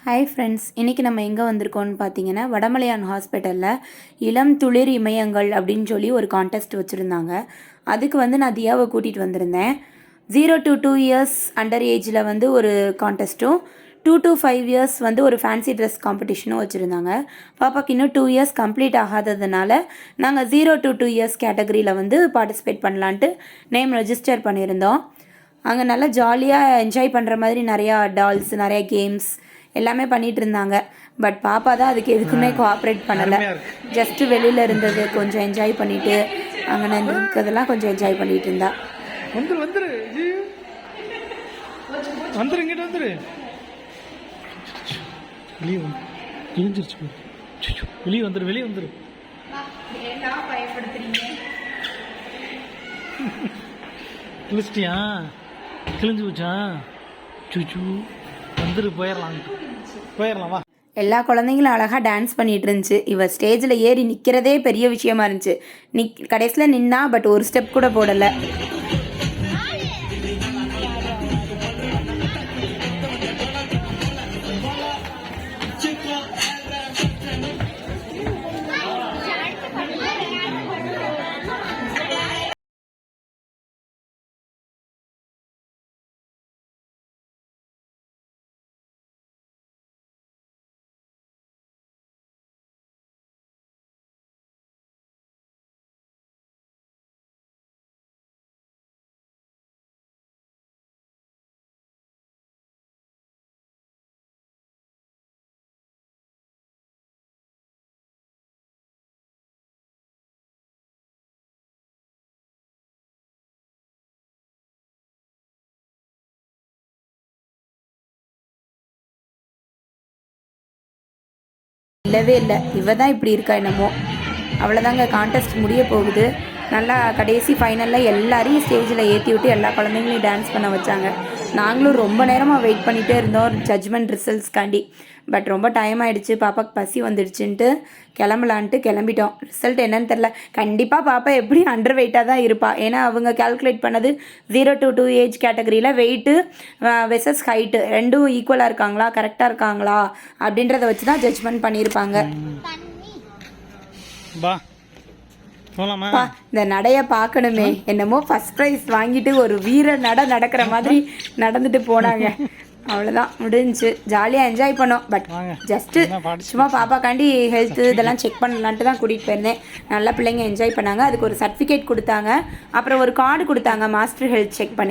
Hi friends, இன்றைக்கி நம்ம எங்கே வந்திருக்கோம்னு பார்த்தீங்கன்னா வடமலையான் ஹாஸ்பிட்டலில் இளம் துளிர் இமயங்கள் அப்படின்னு சொல்லி ஒரு கான்டெஸ்ட் வச்சுருந்தாங்க. அதுக்கு நான் தியாவை கூட்டிகிட்டு வந்திருந்தேன். 0 to 2 இயர்ஸ் அண்டர் ஏஜில் ஒரு கான்டெஸ்ட்டும் 2 to 5 இயர்ஸ் ஒரு ஃபேன்சி ட்ரெஸ் காம்படிஷனும் வச்சுருந்தாங்க. பாப்பாவுக்கு இன்னும் 2 இயர்ஸ் கம்ப்ளீட் ஆகாததுனால நாங்கள் 0 to 2 இயர்ஸ் கேட்டகரியில் பார்ட்டிசிபேட் பண்ணலான்ட்டு நேம் ரெஜிஸ்டர் பண்ணியிருந்தோம். அங்கே நல்லா ஜாலியாக என்ஜாய் பண்ணுற மாதிரி நிறையா டால்ஸ், நிறையா கேம்ஸ் எல்லாமே பண்ணிகிட்டு இருந்தாங்க. பட் பாப்பா தான் அதுக்கு எதுக்குமே கோஆப்ரேட் பண்ணலை. ஜஸ்ட்டு வெளியில் இருந்தது கொஞ்சம் என்ஜாய் பண்ணிவிட்டு அங்கே இருக்கிறதெல்லாம் கொஞ்சம் என்ஜாய் பண்ணிகிட்டு இருந்தா. கிழிஞ்சு வச்சா சுச்சு வந்துரு போயிடலாம் வா. எல்லா குழந்தைங்களும் அழகாக டான்ஸ் பண்ணிகிட்டு இருந்துச்சு. இவள் ஸ்டேஜில் ஏறி நிற்கிறதே பெரிய விஷயமா இருந்துச்சு. கடைசியில் நின்னா, பட் ஒரு ஸ்டெப் கூட போடலை. இல்லவே இல்லை, இவ தான் இப்படி இருக்கா என்னமோ. அவ்வளோதாங்க, கான்டெஸ்ட் முடிய போகுது. நல்லா கடைசி ஃபைனலில் எல்லாரையும் ஸ்டேஜில் ஏற்றி விட்டு எல்லா குழந்தைங்களையும் டான்ஸ் பண்ண வச்சாங்க. நாங்களும் ரொம்ப நேரமாக வெயிட் பண்ணிகிட்டே இருந்தோம் ஜட்ஜ்மெண்ட் ரிசல்ட்ஸ்க்காண்டி. பட் ரொம்ப டைம் ஆகிடுச்சு, பாப்பாவுக்கு பசி வந்துடுச்சுன்ட்டு கிளம்பலான்ட்டு கிளம்பிட்டோம். ரிசல்ட் என்னன்னு தெரில. கண்டிப்பாக பாப்பா எப்படி அண்டர் வெயிட்டாக தான் இருப்பாள். ஏன்னா அவங்க கால்குலேட் பண்ணது 0 to 2 ஏஜ் கேட்டகரியில் வெயிட்டு வெசஸ் ஹைட்டு ரெண்டும் ஈக்குவலாக இருக்காங்களா, கரெக்டாக இருக்காங்களா அப்படின்றத வச்சு தான் ஜட்ஜ்மெண்ட் பண்ணியிருப்பாங்க. இந்த நடைய பார்க்கணுமே, என்னமோ ஃபர்ஸ்ட் ப்ரைஸ் வாங்கிட்டு ஒரு வீர நடக்கிற மாதிரி நடந்துட்டு போனாங்க. அவ்வளோதான், முடிஞ்சிச்சு. ஜாலியாக என்ஜாய் பண்ணோம். பட் ஜஸ்ட்டு சும்மா பாப்பாக்காண்டி ஹெல்த்து இதெல்லாம் செக் பண்ணலான்ட்டு தான் கூட்டிகிட்டு போயிருந்தேன். நல்லா பிள்ளைங்க என்ஜாய் பண்ணாங்க. அதுக்கு ஒரு சர்டிஃபிகேட் கொடுத்தாங்க, அப்புறம் ஒரு கார்டு கொடுத்தாங்க மாஸ்டர் ஹெல்த் செக் பண்ணி.